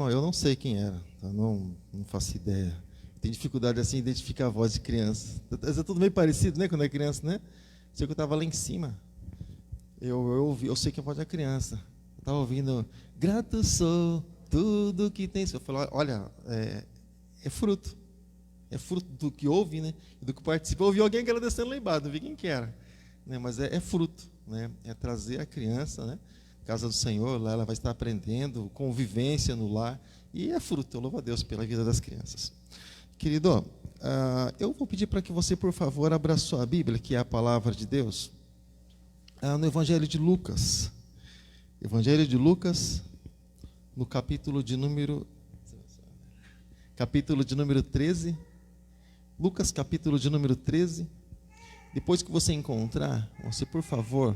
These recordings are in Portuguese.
irmão, eu não sei quem era, eu não faço ideia. Tenho dificuldade assim de identificar a voz de criança. É tudo meio parecido, né, quando é criança, né? Sei que eu estava lá em cima. Eu sei que a voz da criança. Eu estava ouvindo, grato sou, tudo que tem. Eu falei, olha, é fruto. É fruto do que ouve, né? Do que participa. Eu ouvi alguém agradecendo lá embaixo, não vi quem que era. Né? Mas é fruto, né? É trazer a criança, né? Casa do Senhor, lá ela vai estar aprendendo, convivência no lar. E é fruto, eu louvo a Deus pela vida das crianças. Querido, eu vou pedir para que você, por favor, abra a sua Bíblia, que é a palavra de Deus, no Evangelho de Lucas. Evangelho de Lucas, no capítulo de número 13. Lucas, capítulo de número 13. Depois que você encontrar, você, por favor,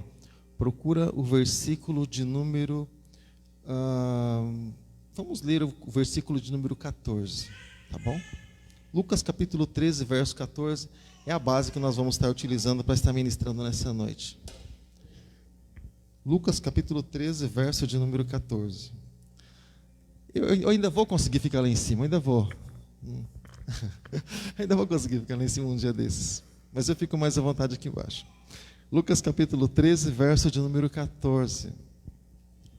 procura o versículo de número... vamos ler o versículo de número 14, tá bom? Lucas capítulo 13, verso 14, é a base que nós vamos estar utilizando para estar ministrando nessa noite. Lucas capítulo 13, verso de número 14. Eu ainda vou conseguir ficar lá em cima, ainda vou. Ainda vou conseguir ficar lá em cima um dia desses. Mas eu fico mais à vontade aqui embaixo. Lucas capítulo 13, verso de número 14.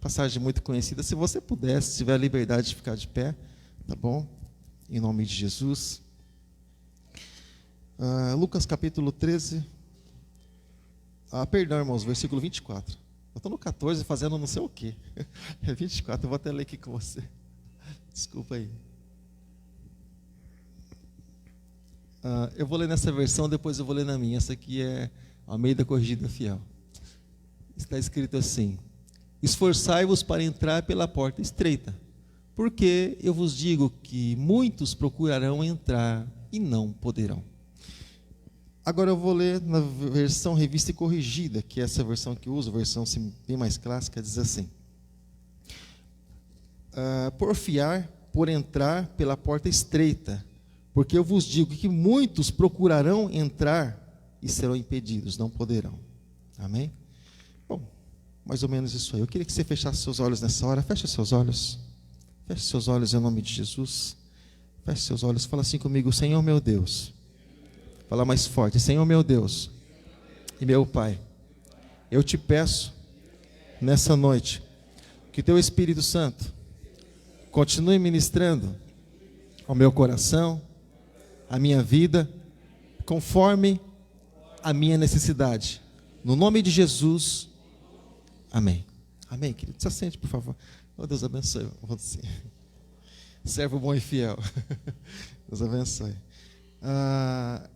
Passagem muito conhecida. Se você pudesse, se tiver a liberdade de ficar de pé, tá bom? Em nome de Jesus. Lucas capítulo 13. Perdão, irmãos, versículo 24. Eu estou no 14 fazendo não sei o quê. É 24, eu vou até ler aqui com você. Desculpa aí. Eu vou ler nessa versão, depois eu vou ler na minha. Essa aqui é a Almeida Corrigida Fiel. Está escrito assim: esforçai-vos para entrar pela porta estreita, porque eu vos digo que muitos procurarão entrar e não poderão. Agora eu vou ler na versão Revista e Corrigida, que é essa versão que eu uso, versão bem mais clássica, diz assim: porfiar por entrar pela porta estreita, porque eu vos digo que muitos procurarão entrar e serão impedidos, não poderão. Amém? Bom, mais ou menos isso aí. Eu queria que você fechasse seus olhos nessa hora. Feche seus olhos. Feche seus olhos em nome de Jesus. Feche seus olhos. Fala assim comigo: Senhor meu Deus. Fala mais forte: Senhor meu Deus e meu Pai, eu te peço nessa noite que teu Espírito Santo continue ministrando ao meu coração, à minha vida, conforme a minha necessidade. No nome de Jesus, amém. Amém, querido. Se assente, por favor. Oh, Deus abençoe você. Servo bom e fiel. Deus abençoe.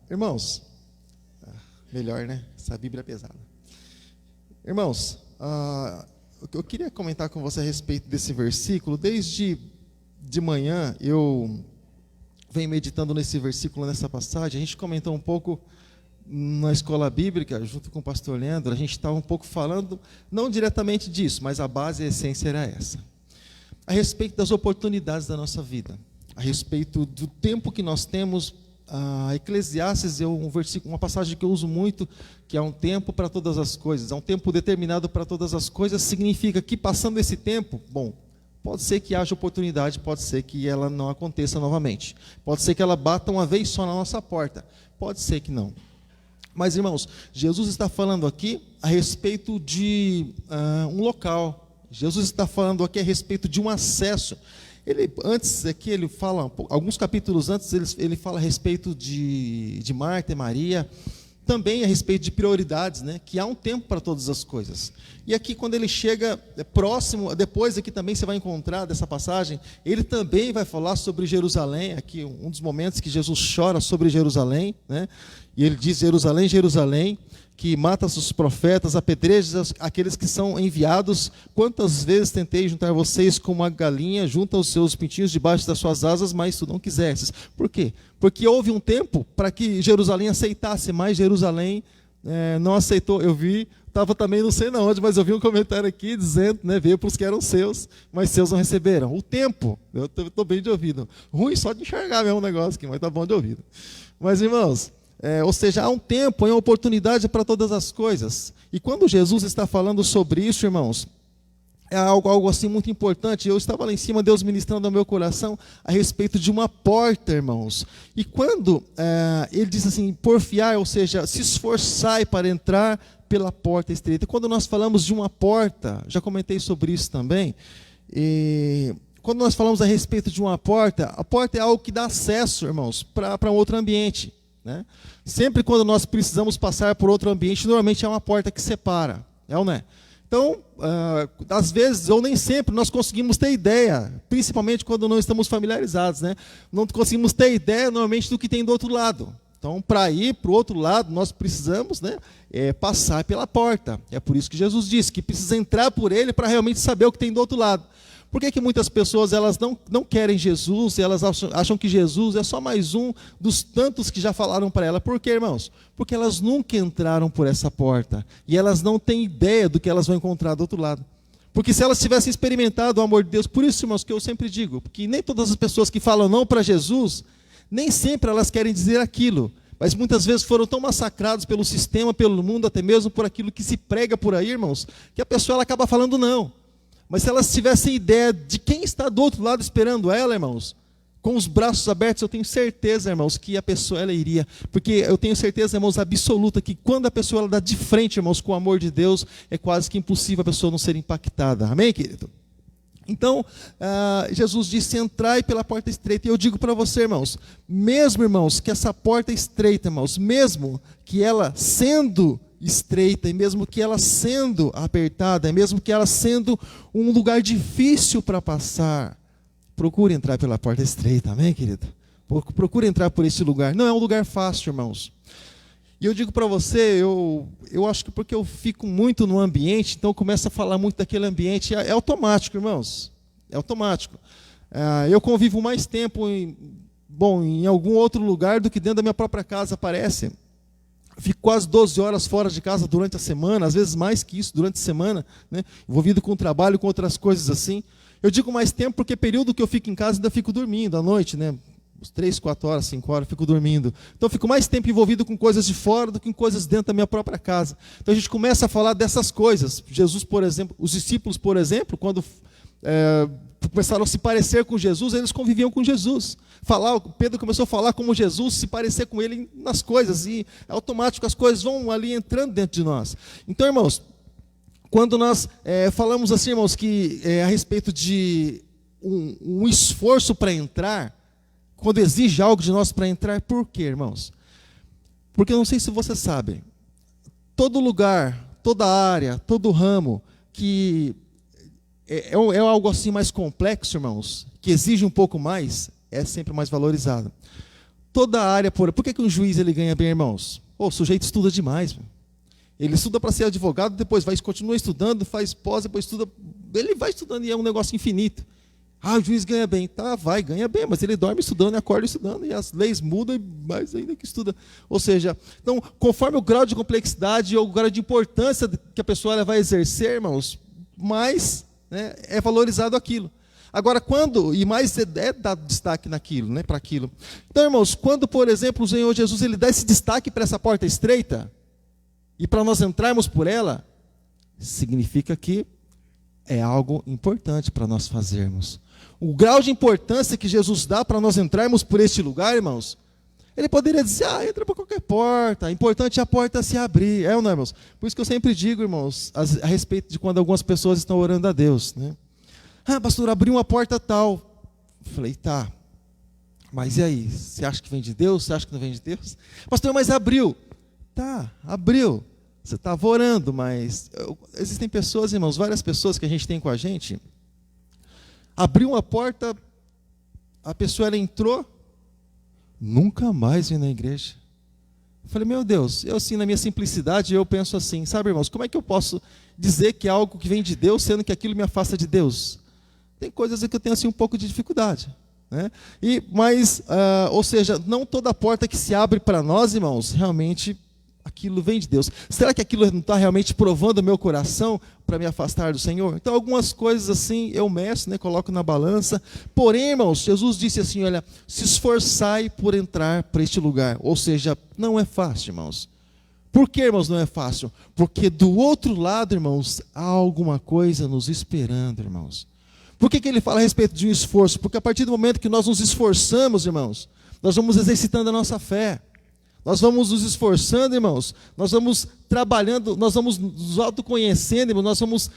Irmãos, melhor, né? Essa Bíblia é pesada. Irmãos, eu queria comentar com você a respeito desse versículo. Desde de manhã eu venho meditando nesse versículo, nessa passagem. A gente comentou um pouco na escola bíblica, junto com o pastor Leandro. A gente estava um pouco falando, não diretamente disso, mas a base, a essência era essa. A respeito das oportunidades da nossa vida, a respeito do tempo que nós temos. Eclesiastes é um versículo, uma passagem que eu uso muito, que é um tempo para todas as coisas. É um tempo determinado para todas as coisas. Significa que passando esse tempo, bom, pode ser que haja oportunidade, pode ser que ela não aconteça novamente. Pode ser que ela bata uma vez só na nossa porta. Pode ser que não. Mas, irmãos, Jesus está falando aqui a respeito de um local. Jesus está falando aqui a respeito de um acesso. Antes aqui ele fala, alguns capítulos antes, ele fala a respeito de Marta e Maria, também a respeito de prioridades, né? Que há um tempo para todas as coisas. E aqui quando ele chega próximo, depois aqui também você vai encontrar dessa passagem, ele também vai falar sobre Jerusalém, aqui um dos momentos que Jesus chora sobre Jerusalém, né? E ele diz: Jerusalém, Jerusalém, que mata os profetas, apedreja aqueles que são enviados. Quantas vezes tentei juntar vocês como uma galinha junta os seus pintinhos debaixo das suas asas, mas tu não quisestes. Por quê? Porque houve um tempo para que Jerusalém aceitasse, mas Jerusalém não aceitou. Eu vi, estava também não sei onde, mas eu vi um comentário aqui dizendo, né, veio para os que eram seus, mas seus não receberam. O tempo, eu estou bem de ouvido. Ruim só de enxergar mesmo o negócio aqui, mas está bom de ouvido. Mas, irmãos, ou seja, há um tempo, há uma oportunidade para todas as coisas. E quando Jesus está falando sobre isso, irmãos, é algo assim muito importante. Eu estava lá em cima, Deus ministrando ao meu coração a respeito de uma porta, irmãos. E quando ele diz assim, porfiar, ou seja, se esforçai para entrar pela porta estreita. Quando nós falamos de uma porta, já comentei sobre isso também, quando nós falamos a respeito de uma porta, a porta é algo que dá acesso, irmãos, para um outro ambiente, né? Sempre quando nós precisamos passar por outro ambiente, normalmente é uma porta que separa, é ou não é? Então, às vezes, ou nem sempre, nós conseguimos ter ideia, principalmente quando não estamos familiarizados, né? Não conseguimos ter ideia, normalmente, do que tem do outro lado. Então, para ir para o outro lado, nós precisamos, né, passar pela porta. É por isso que Jesus disse que precisa entrar por ele para realmente saber o que tem do outro lado. Por que muitas pessoas elas não querem Jesus, elas acham que Jesus é só mais um dos tantos que já falaram para ela? Por quê, irmãos? Porque elas nunca entraram por essa porta. E elas não têm ideia do que elas vão encontrar do outro lado. Porque se elas tivessem experimentado o amor de Deus, por isso, irmãos, que eu sempre digo, que nem todas as pessoas que falam não para Jesus, nem sempre elas querem dizer aquilo. Mas muitas vezes foram tão massacrados pelo sistema, pelo mundo, até mesmo por aquilo que se prega por aí, irmãos, que a pessoa ela acaba falando não. Mas se elas tivessem ideia de quem está do outro lado esperando ela, irmãos, com os braços abertos, eu tenho certeza, irmãos, que a pessoa ela iria. Porque eu tenho certeza, irmãos, absoluta, que quando a pessoa ela dá de frente, irmãos, com o amor de Deus, é quase que impossível a pessoa não ser impactada. Amém, querido? Então, Jesus disse, entrai pela porta estreita. E eu digo para você, irmãos, mesmo, irmãos, que essa porta estreita, irmãos, mesmo que ela sendo estreita, e mesmo que ela sendo apertada, e mesmo que ela sendo um lugar difícil para passar, procure entrar pela porta estreita, amém, querido? Procure entrar por esse lugar. Não é um lugar fácil, irmãos. E eu digo para você, eu acho que porque eu fico muito no ambiente, então eu começo a falar muito daquele ambiente, é automático, irmãos, é automático. Eu convivo mais tempo em algum outro lugar do que dentro da minha própria casa, parece. Fico quase 12 horas fora de casa durante a semana, às vezes mais que isso durante a semana, né? Envolvido com o trabalho, com outras coisas assim. Eu digo mais tempo porque período que eu fico em casa ainda fico dormindo à noite, né? Uns 3, 4 horas, 5 horas, eu fico dormindo. Então eu fico mais tempo envolvido com coisas de fora do que com coisas dentro da minha própria casa. Então a gente começa a falar dessas coisas. Jesus, por exemplo, os discípulos, por exemplo, quando começaram a se parecer com Jesus, eles conviviam com Jesus. Pedro começou a falar como Jesus, se parecer com ele nas coisas, e é automático, as coisas vão ali entrando dentro de nós. Então, irmãos, quando nós falamos assim, irmãos, que a respeito de um esforço para entrar, quando exige algo de nós para entrar, por quê, irmãos? Porque eu não sei se você sabe, todo lugar, toda área, todo ramo que é algo assim mais complexo, irmãos, que exige um pouco mais, é sempre mais valorizado. Toda área, por que um juiz ele ganha bem, irmãos? O sujeito estuda demais. Ele estuda para ser advogado, depois continua estudando, faz pós, depois estuda. Ele vai estudando e é um negócio infinito. O juiz ganha bem. Tá, ganha bem, mas ele dorme estudando e acorda estudando, e as leis mudam, e mais ainda que estuda. Ou seja, então, conforme o grau de complexidade ou o grau de importância que a pessoa ela vai exercer, irmãos, mais, né, é valorizado aquilo. Agora, e mais é dado destaque naquilo, né, para aquilo. Então, irmãos, quando, por exemplo, o Senhor Jesus ele dá esse destaque para essa porta estreita, e para nós entrarmos por ela, significa que é algo importante para nós fazermos. O grau de importância que Jesus dá para nós entrarmos por este lugar, irmãos, ele poderia dizer, entra por qualquer porta, o importante é a porta se abrir, ou não, irmãos? Por isso que eu sempre digo, irmãos, a respeito de quando algumas pessoas estão orando a Deus, né? Pastor, abriu uma porta tal. Falei, tá, mas e aí? Você acha que vem de Deus? Você acha que não vem de Deus? Pastor, mas abriu. Tá, abriu. Você estava orando, mas existem pessoas, irmãos, várias pessoas que a gente tem com a gente. Abriu uma porta, a pessoa ela entrou, nunca mais vem na igreja. Eu falei, meu Deus, eu assim, na minha simplicidade, eu penso assim, sabe, irmãos, como é que eu posso dizer que é algo que vem de Deus, sendo que aquilo me afasta de Deus? Tem coisas que eu tenho assim um pouco de dificuldade, né? Ou seja, não toda porta que se abre para nós, irmãos, realmente aquilo vem de Deus. Será que aquilo não está realmente provando o meu coração para me afastar do Senhor? Então, algumas coisas assim eu meço, né, coloco na balança. Porém, irmãos, Jesus disse assim, olha, se esforçai por entrar para este lugar. Ou seja, não é fácil, irmãos. Por que, irmãos, não é fácil? Porque do outro lado, irmãos, há alguma coisa nos esperando, irmãos. Por que ele fala a respeito de um esforço? Porque a partir do momento que nós nos esforçamos, irmãos, nós vamos exercitando a nossa fé. Nós vamos nos esforçando, irmãos, nós vamos trabalhando, nós vamos nos autoconhecendo, irmãos, nós vamos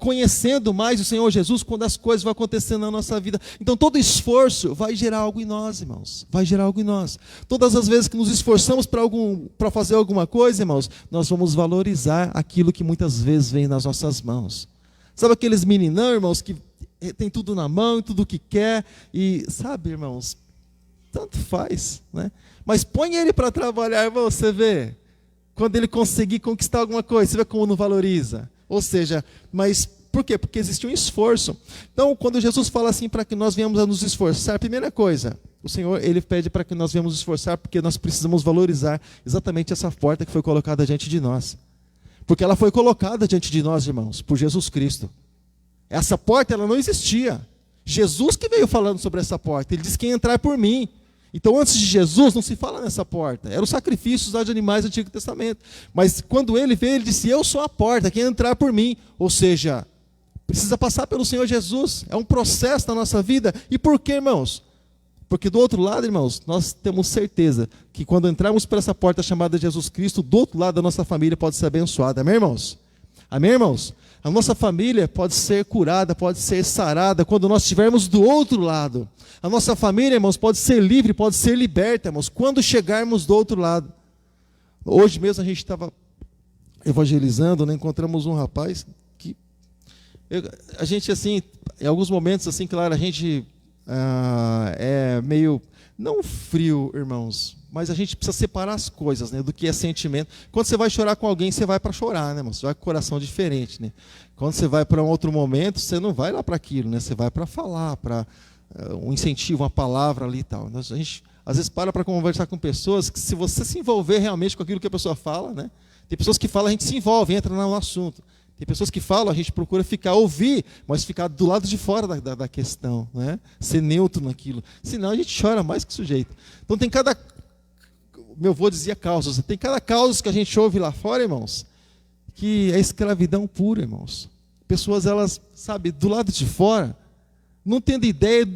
conhecendo mais o Senhor Jesus quando as coisas vão acontecendo na nossa vida. Então todo esforço vai gerar algo em nós, irmãos, vai gerar algo em nós. Todas as vezes que nos esforçamos para fazer alguma coisa, irmãos, nós vamos valorizar aquilo que muitas vezes vem nas nossas mãos. Sabe aqueles meninão, irmãos, que tem tudo na mão, tudo o que quer, e sabe, irmãos, tanto faz, né? Mas põe ele para trabalhar, irmão, você vê. Quando ele conseguir conquistar alguma coisa, você vê como não valoriza. Ou seja, mas por quê? Porque existe um esforço. Então, quando Jesus fala assim para que nós venhamos a nos esforçar, primeira coisa, o Senhor, ele pede para que nós venhamos nos esforçar, porque nós precisamos valorizar exatamente essa porta que foi colocada diante de nós. Porque ela foi colocada diante de nós, irmãos, por Jesus Cristo. Essa porta, ela não existia. Jesus que veio falando sobre essa porta. Ele disse: quem entrar por mim. Então, antes de Jesus, não se fala nessa porta. Eram os sacrifícios de animais do Antigo Testamento. Mas quando ele veio, ele disse: eu sou a porta, quem entrar por mim. Ou seja, precisa passar pelo Senhor Jesus. É um processo na nossa vida. E por quê, irmãos? Porque do outro lado, irmãos, nós temos certeza que quando entrarmos por essa porta chamada Jesus Cristo, do outro lado a nossa família pode ser abençoada. Amém, irmãos? Amém, irmãos? A nossa família pode ser curada, pode ser sarada quando nós estivermos do outro lado. A nossa família, irmãos, pode ser livre, pode ser liberta, irmãos, quando chegarmos do outro lado. Hoje mesmo a gente estava evangelizando, né? Encontramos um rapaz que... a gente, assim, em alguns momentos, assim, claro, a gente é meio... não frio, irmãos, mas a gente precisa separar as coisas, né, do que é sentimento. Quando você vai chorar com alguém, você vai para chorar, né, irmão? Você vai com o coração diferente, né? Quando você vai para um outro momento, você não vai lá para aquilo, né? Você vai para falar, para um incentivo, uma palavra ali e tal. A gente às vezes para conversar com pessoas que, se você se envolver realmente com aquilo que a pessoa fala, né? Tem pessoas que falam, a gente se envolve, entra no assunto. Tem pessoas que falam, a gente procura ouvir, mas ficar do lado de fora da questão, né? Ser neutro naquilo. Senão a gente chora mais que sujeito. Então tem cada... meu avô dizia causas. Tem cada causa que a gente ouve lá fora, irmãos, que é escravidão pura, irmãos. Pessoas, elas, sabe, do lado de fora, não tendo ideia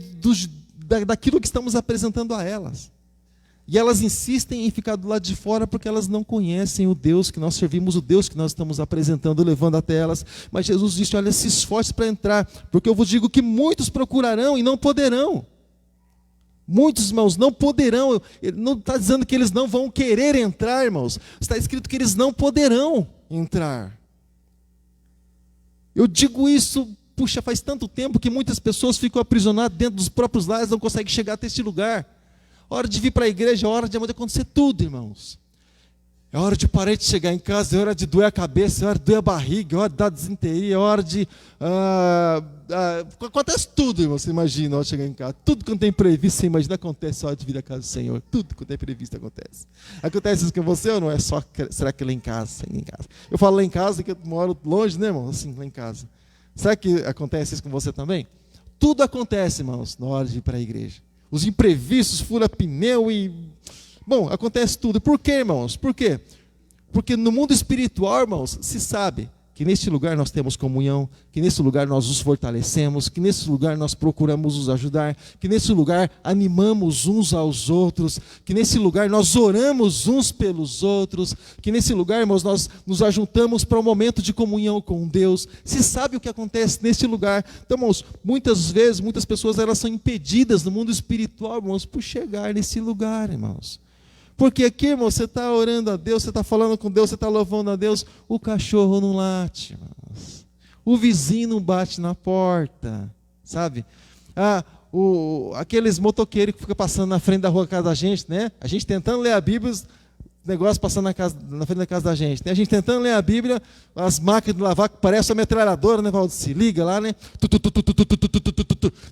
daquilo que estamos apresentando a elas. E elas insistem em ficar do lado de fora porque elas não conhecem o Deus que nós servimos, o Deus que nós estamos apresentando, levando até elas. Mas Jesus disse: olha, se esforce para entrar, porque eu vos digo que muitos procurarão e não poderão. Muitos, irmãos, não poderão. Ele não está dizendo que eles não vão querer entrar, irmãos. Está escrito que eles não poderão entrar. Eu digo isso, puxa, faz tanto tempo que muitas pessoas ficam aprisionadas dentro dos próprios lares, não conseguem chegar até este lugar. Hora de vir para a igreja, é hora de acontecer tudo, irmãos. É hora de parar de chegar em casa, é hora de doer a cabeça, é hora de doer a barriga, é hora de dar desinteria, é hora de... acontece tudo, irmão, você imagina, na hora de chegar em casa. Tudo que não tem previsto, você imagina, acontece na hora de vir à casa do Senhor. Tudo que não tem previsto acontece. Acontece isso com você ou não? É só, será que lá em casa? Em casa? Eu falo lá em casa, que eu moro longe, né, irmão? Assim, lá em casa. Será que acontece isso com você também? Tudo acontece, irmãos, na hora de ir para a igreja. Os imprevistos, fura pneu e... bom, acontece tudo. Por quê, irmãos? Por quê? Porque no mundo espiritual, irmãos, se sabe que neste lugar nós temos comunhão, que nesse lugar nós nos fortalecemos, que nesse lugar nós procuramos nos ajudar, que nesse lugar animamos uns aos outros, que nesse lugar nós oramos uns pelos outros, que nesse lugar, irmãos, nós nos ajuntamos para um momento de comunhão com Deus. Se sabe o que acontece neste lugar. Então, irmãos, muitas vezes, muitas pessoas, elas são impedidas no mundo espiritual, irmãos, por chegar nesse lugar, irmãos. Porque aqui, irmão, você está orando a Deus, você está falando com Deus, você está louvando a Deus, o cachorro não late, irmãos. O vizinho não bate na porta, sabe? Aqueles motoqueiros que ficam passando na frente da rua da casa da gente, né? A gente tentando ler a Bíblia, os negócios passando na frente da casa da gente, né? A gente tentando ler a Bíblia, as máquinas de lavar que parecem uma metralhadora, né, Valdo? Se liga lá, né?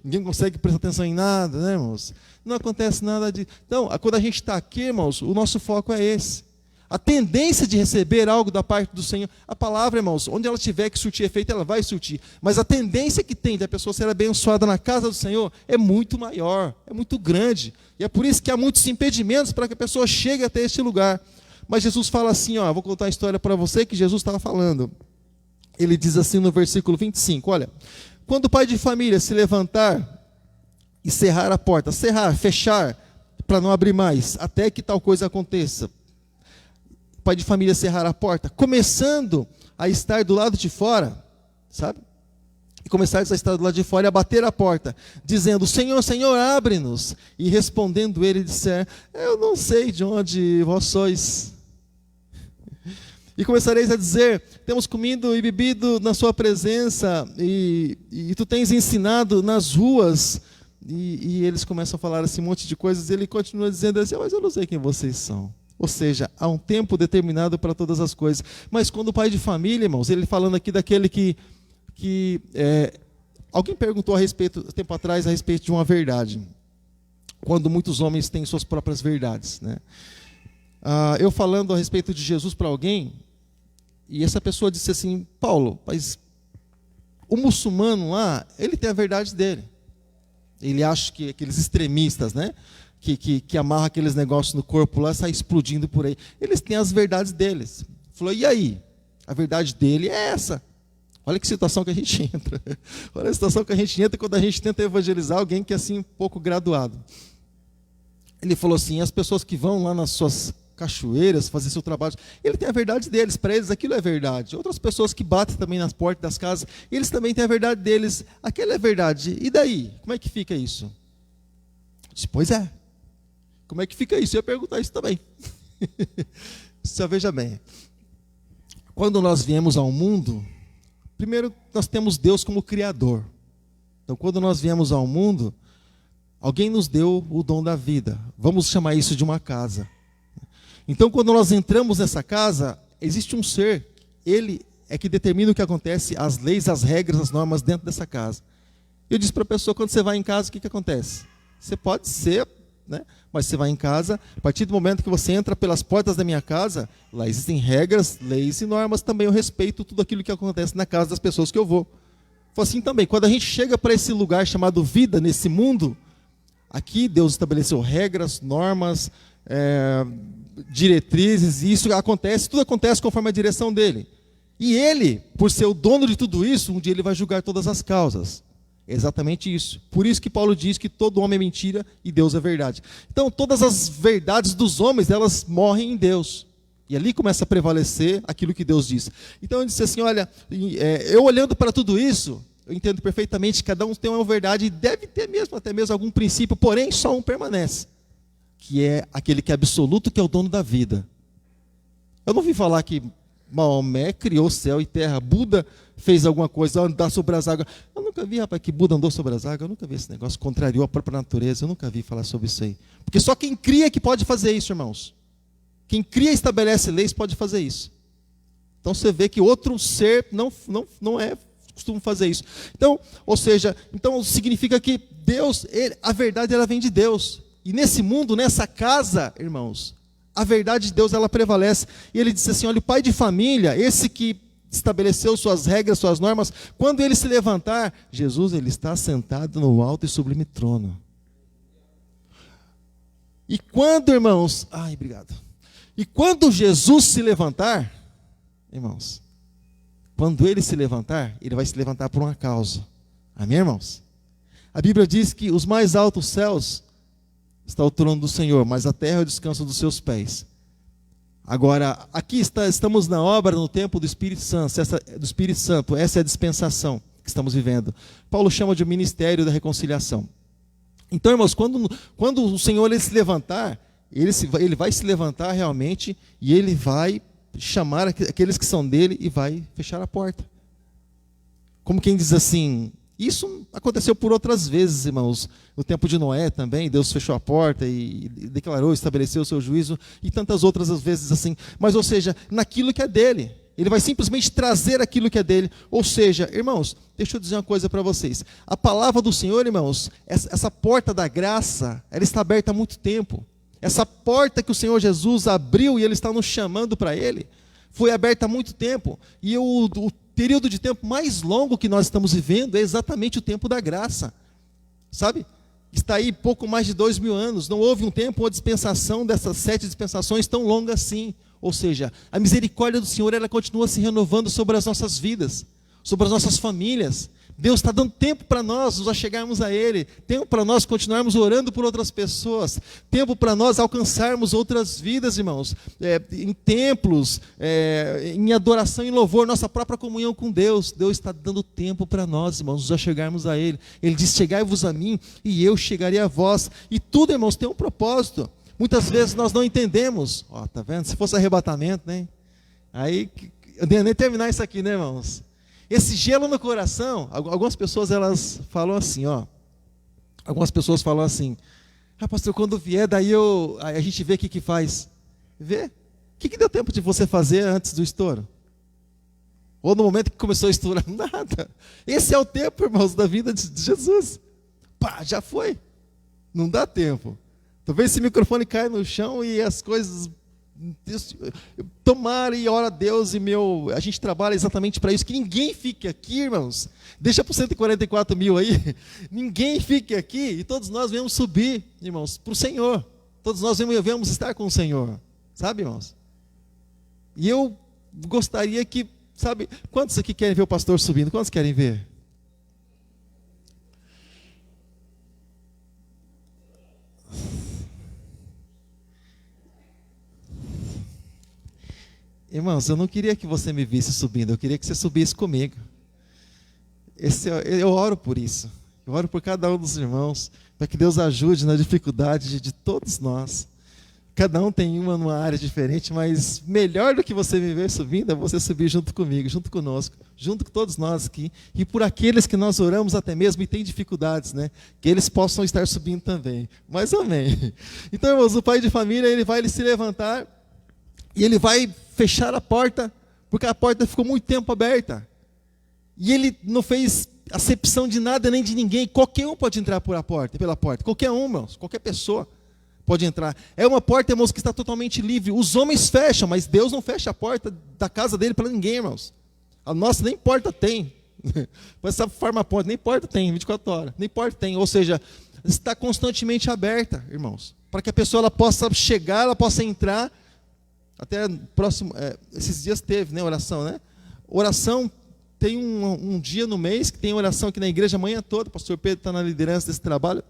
Ninguém consegue prestar atenção em nada, né, irmãos? Não acontece nada de... Então, quando a gente está aqui, irmãos, o nosso foco é esse. A tendência de receber algo da parte do Senhor, a palavra, irmãos, onde ela tiver que surtir efeito, ela vai surtir. Mas a tendência que tem de a pessoa ser abençoada na casa do Senhor é muito maior, é muito grande. E é por isso que há muitos impedimentos para que a pessoa chegue até este lugar. Mas Jesus fala assim, ó, vou contar a história para você que Jesus estava falando. Ele diz assim no versículo 25, olha, quando o pai de família se levantar e cerrar a porta, cerrar, fechar, para não abrir mais, até que tal coisa aconteça. O pai de família cerrar a porta, começando a estar do lado de fora, sabe? E começar a estar do lado de fora e a bater a porta, dizendo, Senhor, Senhor, abre-nos. E respondendo ele, disser, eu não sei de onde vós sois. E começareis a dizer, temos comido e bebido na sua presença, e tu tens ensinado nas ruas. E eles começam a falar assim, um monte de coisas, e ele continua dizendo assim, mas eu não sei quem vocês são. Ou seja, há um tempo determinado para todas as coisas. Mas quando o pai de família, irmãos, ele falando aqui daquele alguém perguntou a respeito, tempo atrás, a respeito de uma verdade. Quando muitos homens têm suas próprias verdades, né? Eu falando a respeito de Jesus para alguém, e essa pessoa disse assim, Paulo, mas o muçulmano lá, ele tem a verdade dele. Ele acha que aqueles extremistas, né? Que amarram aqueles negócios no corpo lá, sai explodindo por aí. Eles têm as verdades deles. Falou, e aí? A verdade dele é essa. Olha que situação que a gente entra. Olha a situação que a gente entra quando a gente tenta evangelizar alguém que é assim, um pouco graduado. Ele falou assim, as pessoas que vão lá nas suas cachoeiras fazer seu trabalho, ele tem a verdade deles, para eles aquilo é verdade. Outras pessoas que batem também nas portas das casas, eles também têm a verdade deles, aquilo é verdade. E daí? Como é que fica isso? Eu disse, pois é. Como é que fica isso? Eu ia perguntar isso também. Só veja bem. Quando nós viemos ao mundo, primeiro nós temos Deus como Criador. Então quando nós viemos ao mundo, alguém nos deu o dom da vida. Vamos chamar isso de uma casa. Então quando nós entramos nessa casa, existe um ser. Ele é que determina o que acontece, as leis, as regras, as normas dentro dessa casa. Eu disse para a pessoa, quando você vai em casa, o que acontece? Você pode ser, né? Mas você vai em casa, a partir do momento que você entra pelas portas da minha casa, lá existem regras, leis e normas, também eu respeito tudo aquilo que acontece na casa das pessoas que eu vou. Foi assim também, quando a gente chega para esse lugar chamado vida, nesse mundo, aqui Deus estabeleceu regras, normas, diretrizes, e isso acontece, tudo acontece conforme a direção dele. E ele, por ser o dono de tudo isso, um dia ele vai julgar todas as causas. É exatamente isso. Por isso que Paulo diz que todo homem é mentira e Deus é verdade. Então, todas as verdades dos homens, elas morrem em Deus. E ali começa a prevalecer aquilo que Deus diz. Então, ele disse assim, olha, eu olhando para tudo isso, eu entendo perfeitamente que cada um tem uma verdade e deve ter mesmo, até mesmo algum princípio, porém, só um permanece. Que é aquele que é absoluto, que é o dono da vida. Eu não vim falar que Maomé criou céu e terra, Buda fez alguma coisa, andar sobre as águas. Eu nunca vi, rapaz, que Buda andou sobre as águas, eu nunca vi esse negócio, contrariou a própria natureza, eu nunca vi falar sobre isso aí. Porque só quem cria que pode fazer isso, irmãos. Quem cria e estabelece leis pode fazer isso. Então você vê que outro ser não costuma fazer isso. Então, ou seja, então significa que Deus, a verdade ela vem de Deus. E nesse mundo, nessa casa, irmãos, a verdade de Deus ela prevalece. E ele disse assim, olha, o pai de família, esse que estabeleceu suas regras, suas normas, quando ele se levantar, Jesus ele está sentado no alto e sublime trono. E quando, irmãos, obrigado. E quando Jesus se levantar, irmãos, quando ele se levantar, ele vai se levantar por uma causa. Amém, irmãos? A Bíblia diz que os mais altos céus está o trono do Senhor, mas a terra é o descanso dos seus pés. Agora, aqui estamos na obra, no tempo do Espírito Santo, essa é a dispensação que estamos vivendo. Paulo chama de ministério da reconciliação. Então, irmãos, quando o Senhor ele se levantar, ele vai se levantar realmente e ele vai chamar aqueles que são dele e vai fechar a porta. Como quem diz assim, isso aconteceu por outras vezes, irmãos. No tempo de Noé também, Deus fechou a porta e declarou, estabeleceu o seu juízo, e tantas outras vezes assim. Mas, ou seja, naquilo que é dele. Ele vai simplesmente trazer aquilo que é dele. Ou seja, irmãos, deixa eu dizer uma coisa para vocês. A palavra do Senhor, irmãos, essa porta da graça, ela está aberta há muito tempo. Essa porta que o Senhor Jesus abriu e ele está nos chamando para ele, foi aberta há muito tempo. E o período de tempo mais longo que nós estamos vivendo é exatamente o tempo da graça. Sabe? Está aí pouco mais de 2000 anos. Não houve um tempo, uma dispensação dessas 7 dispensações tão longa assim. Ou seja, a misericórdia do Senhor, ela continua se renovando sobre as nossas vidas, sobre as nossas famílias. Deus está dando tempo para nós nos achegarmos a Ele, tempo para nós continuarmos orando por outras pessoas, tempo para nós alcançarmos outras vidas, irmãos, em templos, em adoração e louvor, nossa própria comunhão com Deus. Deus está dando tempo para nós, irmãos, nos achegarmos a Ele. Ele diz: chegai-vos a mim e eu chegarei a vós. E tudo, irmãos, tem um propósito. Muitas vezes nós não entendemos. Ó, tá vendo? Se fosse arrebatamento, né? Aí, eu nem ia terminar isso aqui, né, irmãos? Esse gelo no coração, algumas pessoas elas falam assim, ó. Algumas pessoas falam assim: ah, pastor, quando vier, daí a gente vê o que faz. Vê? O que deu tempo de você fazer antes do estouro? Ou no momento que começou a estourar? Nada. Esse é o tempo, irmãos, da vida de Jesus. Pá, já foi. Não dá tempo. Talvez esse microfone caia no chão e as coisas... Tomara e ora a Deus, a gente trabalha exatamente para isso, que ninguém fique aqui, irmãos. Deixa para os 144 mil aí. Ninguém fique aqui e todos nós venhamos subir, irmãos, para o Senhor. Todos nós venhamos estar com o Senhor, sabe, irmãos? E eu gostaria que, sabe, quantos aqui querem ver o pastor subindo? Quantos querem ver? Irmãos, eu não queria que você me visse subindo, eu queria que você subisse comigo. Eu oro por isso. Eu oro por cada um dos irmãos, para que Deus ajude na dificuldade de todos nós. Cada um tem uma numa área diferente, mas melhor do que você me ver subindo é você subir junto comigo, junto conosco, junto com todos nós aqui. E por aqueles que nós oramos até mesmo e têm dificuldades, né? Que eles possam estar subindo também. Mas amém. Então, irmãos, o pai de família, ele vai se levantar e ele vai fechar a porta, porque a porta ficou muito tempo aberta. E ele não fez acepção de nada nem de ninguém. Qualquer um pode entrar pela porta. Qualquer um, irmãos, qualquer pessoa pode entrar. É uma porta, irmãos, que está totalmente livre. Os homens fecham, mas Deus não fecha a porta da casa dele para ninguém, irmãos. A nossa nem porta tem. Essa forma porta, nem porta tem, 24 horas. Nem porta tem. Ou seja, está constantemente aberta, irmãos. Para que a pessoa ela possa chegar, ela possa entrar. Até próximo, esses dias teve, né, oração, né? Oração, tem um dia no mês que tem oração aqui na igreja a manhã toda. O pastor Pedro está na liderança desse trabalho.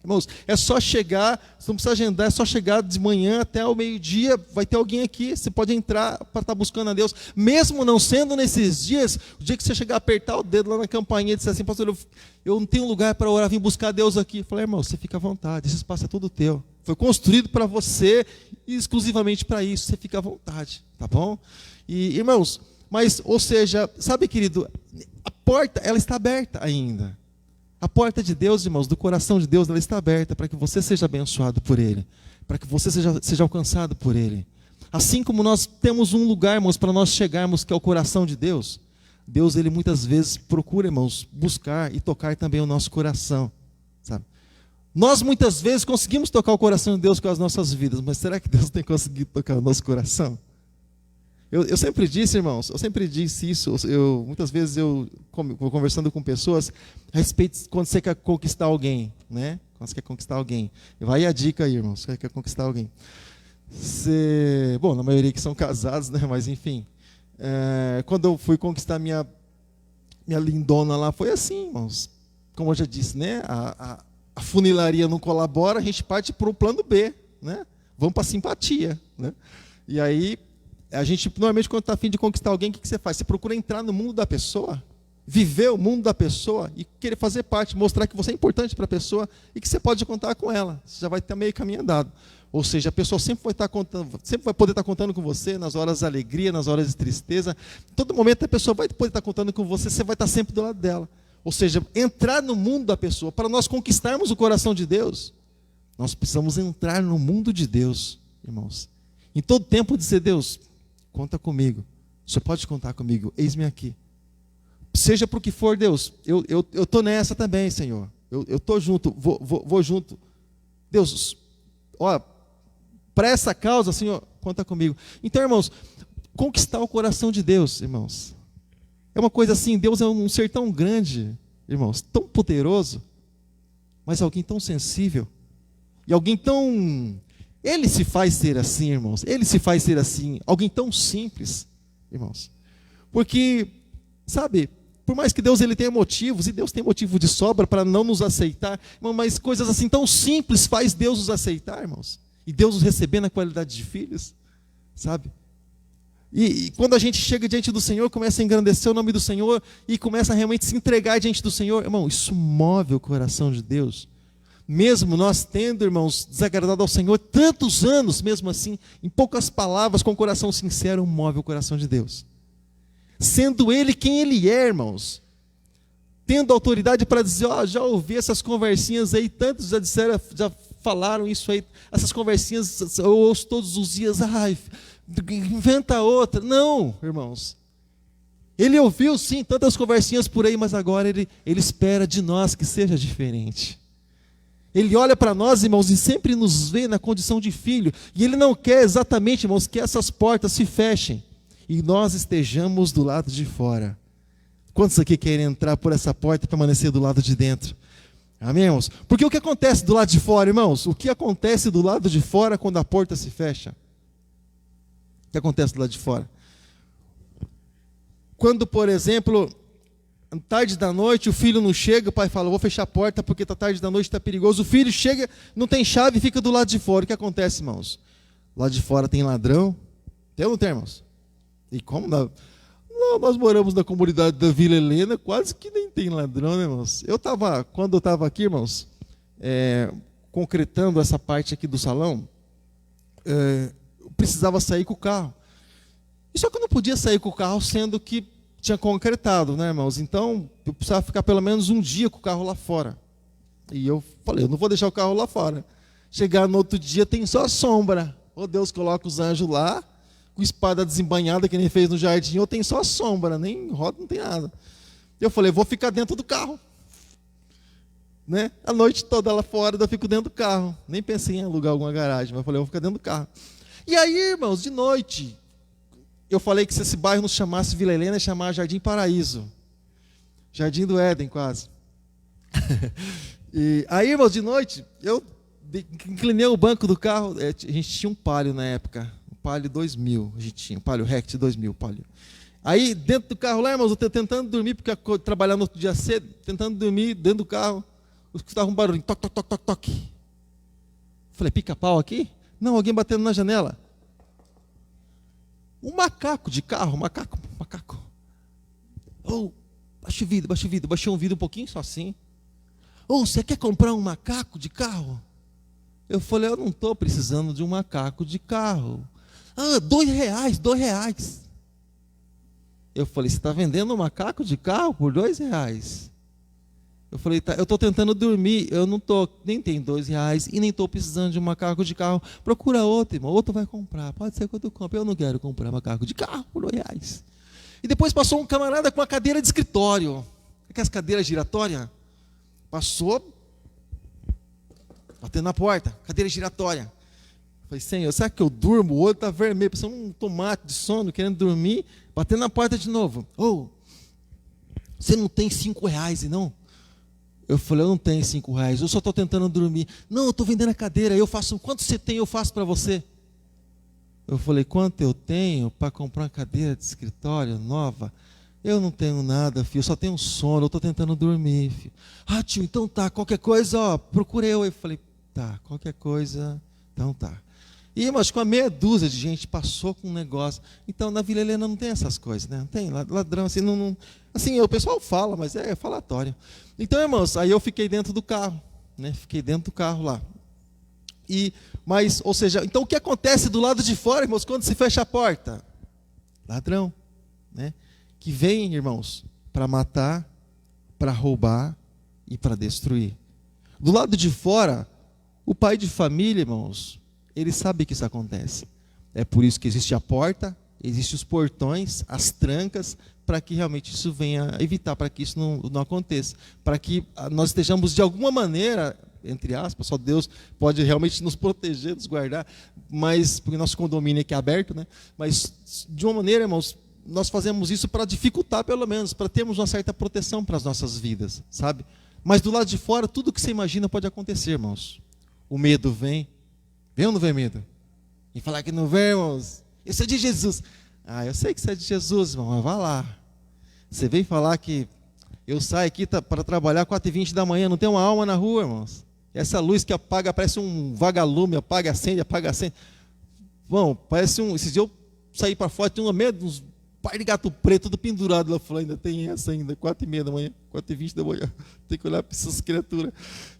Irmãos, é só chegar, você não precisa agendar, é só chegar de manhã até o meio-dia, vai ter alguém aqui, você pode entrar para estar buscando a Deus. Mesmo não sendo nesses dias, o dia que você chegar a apertar o dedo lá na campainha e disser assim: pastor, eu não tenho lugar para orar, vim buscar Deus aqui. Eu falei: irmão, você fica à vontade, esse espaço é todo teu. Foi construído para você e exclusivamente para isso, você fica à vontade, tá bom? E, irmãos, mas, ou seja, sabe, querido, a porta, ela está aberta ainda. A porta de Deus, irmãos, do coração de Deus, ela está aberta para que você seja abençoado por Ele, para que você seja alcançado por Ele. Assim como nós temos um lugar, irmãos, para nós chegarmos, que é o coração de Deus, Deus, Ele muitas vezes procura, irmãos, buscar e tocar também o nosso coração, sabe? Nós muitas vezes conseguimos tocar o coração de Deus com as nossas vidas, mas será que Deus tem conseguido tocar o nosso coração? Eu sempre disse, irmãos, eu sempre disse isso, muitas vezes eu vou conversando com pessoas a respeito de quando você quer conquistar alguém, né? Quando você quer conquistar alguém. Vai a dica aí, irmãos, você quer conquistar alguém. Bom, na maioria que são casados, né? Mas enfim, quando eu fui conquistar minha lindona lá, foi assim, irmãos. Como eu já disse, né? A funilaria não colabora, a gente parte para o plano B, né? Vamos para a simpatia, né? E aí, a gente, normalmente, quando está a fim de conquistar alguém, o que você faz? Você procura entrar no mundo da pessoa, viver o mundo da pessoa e querer fazer parte, mostrar que você é importante para a pessoa e que você pode contar com ela. Você já vai ter meio caminho andado. Ou seja, a pessoa sempre vai poder estar contando com você nas horas de alegria, nas horas de tristeza. Em todo momento a pessoa vai poder estar contando com você, você vai estar sempre do lado dela. Ou seja, entrar no mundo da pessoa. Para nós conquistarmos o coração de Deus, nós precisamos entrar no mundo de Deus, irmãos. Em todo tempo dizer: Deus, conta comigo. Você pode contar comigo. Eis-me aqui. Seja para o que for, Deus. Eu estou nessa também, Senhor. Eu estou junto. Vou junto. Deus, ó, para essa causa, Senhor, conta comigo. Então, irmãos, conquistar o coração de Deus, irmãos, é uma coisa assim. Deus é um ser tão grande, irmãos, tão poderoso, mas alguém tão sensível. E alguém tão... Ele se faz ser assim, irmãos. Ele se faz ser assim. Alguém tão simples, irmãos. Porque, sabe, por mais que Deus ele tenha motivos, e Deus tem motivo de sobra para não nos aceitar, irmão, mas coisas assim tão simples faz Deus nos aceitar, irmãos. E Deus nos receber na qualidade de filhos, sabe? E quando a gente chega diante do Senhor, começa a engrandecer o nome do Senhor e começa a realmente se entregar diante do Senhor, irmão, isso move o coração de Deus. Mesmo nós tendo, irmãos, desagradado ao Senhor tantos anos, mesmo assim, em poucas palavras, com o coração sincero, move o coração de Deus. Sendo Ele quem Ele é, irmãos. Tendo autoridade para dizer, ó, já ouvi essas conversinhas aí, tantos já disseram, já falaram isso aí, essas conversinhas eu ouço todos os dias, ai, inventa outra. Não, irmãos. Ele ouviu sim tantas conversinhas por aí, mas agora ele espera de nós que seja diferente. Ele olha para nós, irmãos, e sempre nos vê na condição de filho. E Ele não quer exatamente, irmãos, que essas portas se fechem e nós estejamos do lado de fora. Quantos aqui querem entrar por essa porta e permanecer do lado de dentro? Amém, irmãos? Porque o que acontece do lado de fora, irmãos? O que acontece do lado de fora quando a porta se fecha? O que acontece do lado de fora? Quando, por exemplo, tarde da noite, o filho não chega, o pai fala, vou fechar a porta porque está tarde da noite, está perigoso. O filho chega, não tem chave e fica do lado de fora. O que acontece, irmãos? Lá de fora tem ladrão. Tem ou não tem, irmãos? E como nós moramos na comunidade da Vila Helena, quase que nem tem ladrão, né, irmãos? Quando eu estava aqui, irmãos, concretando essa parte aqui do salão, eu precisava sair com o carro. E só que eu não podia sair com o carro sendo que tinha concretado, né, irmãos? Então, eu precisava ficar pelo menos um dia com o carro lá fora. E eu falei, eu não vou deixar o carro lá fora. Chegar no outro dia, tem só sombra. Ou Deus coloca os anjos lá, com espada desembainhada, que nem fez no jardim, ou tem só sombra, nem roda, não tem nada. Eu falei, vou ficar dentro do carro. Né? A noite toda lá fora, eu fico dentro do carro. Nem pensei em alugar alguma garagem, mas eu falei, eu vou ficar dentro do carro. E aí, irmãos, de noite, eu falei que se esse bairro não chamasse Vila Helena, ia chamar Jardim Paraíso. Jardim do Éden, quase. E aí, irmãos, de noite, eu inclinei o banco do carro. A gente tinha um Palio na época. Um Palio 2000. A gente tinha um Palio Rect 2000. Palio. Aí, dentro do carro lá, irmãos, eu tentando dormir, porque eu trabalhava no outro dia cedo, tentando dormir dentro do carro. Eu escutava um barulho. Toque, toque, toque, toque, toque. Falei, pica-pau aqui? Não, alguém batendo na janela. Um macaco de carro, macaco. Oh, baixa o vidro. Baixei um vidro um pouquinho só assim. Oh, você quer comprar um macaco de carro? Eu falei, eu não estou precisando de um macaco de carro. Ah, R$2. Eu falei, você está vendendo um macaco de carro por R$2? Eu falei, tá, eu estou tentando dormir, eu não estou, nem tenho R$2 e nem estou precisando de um macaco de carro. Procura outro, irmão, outro vai comprar. Pode ser que outro compre. Eu não quero comprar macaco de carro por R$2. E depois passou um camarada com uma cadeira de escritório. Aquelas cadeiras giratórias. Passou, batendo na porta, cadeira giratória. Falei, Senhor, será que eu durmo? O olho está vermelho, parecendo um tomate de sono, querendo dormir. Batendo na porta de novo. Oh, você não tem R$5, não? Eu falei, eu não tenho R$5, eu só estou tentando dormir. Não, eu estou vendendo a cadeira, eu faço, quanto você tem, eu faço para você. Eu falei, quanto eu tenho para comprar uma cadeira de escritório nova? Eu não tenho nada, filho, eu só tenho sono, eu estou tentando dormir, filho. Ah, tio, então tá, qualquer coisa, ó, procurei eu. Eu falei, tá, qualquer coisa, então tá. E, mas com a meia dúzia de gente passou com um negócio. Então, na Vila Helena não tem essas coisas, né? Não tem ladrão, assim, não assim, o pessoal fala, mas é falatório. Então, irmãos, aí eu fiquei dentro do carro, né? Fiquei dentro do carro lá. Mas, ou seja, então o que acontece do lado de fora, irmãos, quando se fecha a porta? Ladrão, né? Que vem, irmãos, para matar, para roubar e para destruir. Do lado de fora, o pai de família, irmãos, ele sabe que isso acontece. É por isso que existe a porta, existem os portões, as trancas, para que realmente isso venha evitar, para que isso não aconteça. Para que nós estejamos, de alguma maneira, entre aspas, só Deus pode realmente nos proteger, nos guardar, mas, porque nosso condomínio aqui é aberto, né? Mas, de uma maneira, irmãos, nós fazemos isso para dificultar, pelo menos, para termos uma certa proteção para as nossas vidas, sabe? Mas do lado de fora, tudo que você imagina pode acontecer, irmãos. O medo vem, Vem ou não vem medo? E falar que não vem, irmãos. Isso é de Jesus. Eu sei que isso é de Jesus, irmão, mas vá lá. Você vem falar que eu saio aqui para trabalhar 4h20 da manhã, não tem uma alma na rua, irmãos. Essa luz que apaga, parece um vagalume, apaga, acende, apaga, acende. Bom, parece esses dias eu saí para fora, tinha uns par de gato preto, tudo pendurado lá fora. Ainda tem essa ainda, 4h30 da manhã, 4h20 da manhã. Tem que olhar para essas criaturas.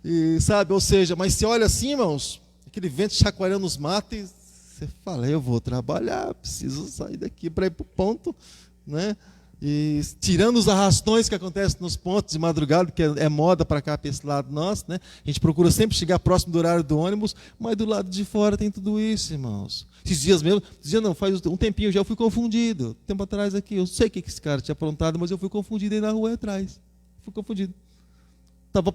E sabe, ou seja, mas você olha assim, irmãos, aquele vento chacoalhando os matos, e você fala, eu vou trabalhar, preciso sair daqui para ir para o ponto, né? E tirando os arrastões que acontecem nos pontos de madrugada, que é moda para cá, para esse lado nosso, né? A gente procura sempre chegar próximo do horário do ônibus, mas do lado de fora tem tudo isso, irmãos. Esses dias mesmo, faz um tempinho já eu fui confundido. Tempo atrás aqui, eu sei o que esse cara tinha aprontado, mas eu fui confundido aí na rua atrás. Fui confundido.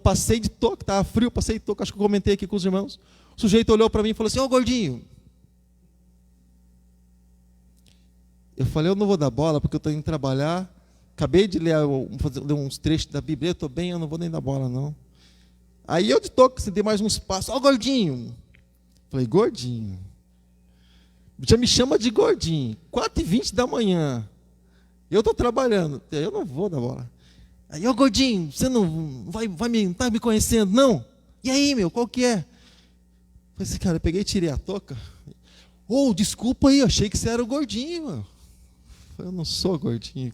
Passei de toque, estava frio, passei de toque, acho que eu comentei aqui com os irmãos. O sujeito olhou para mim e falou assim, ô gordinho. Eu falei, eu não vou dar bola porque eu estou indo trabalhar. Acabei de ler uns trechos da Bíblia, eu estou bem, eu não vou nem dar bola, não. Aí eu de toque, dei mais uns passos. Ó, gordinho. Falei, gordinho. Já me chama de gordinho. 4h20 da manhã. Eu estou trabalhando. Eu não vou dar bola. Aí, ó, gordinho, você não tá me conhecendo, não? E aí, meu, qual que é? Falei assim, cara, eu peguei e tirei a touca. Desculpa aí, eu achei que você era o gordinho, mano. Eu não sou gordinho,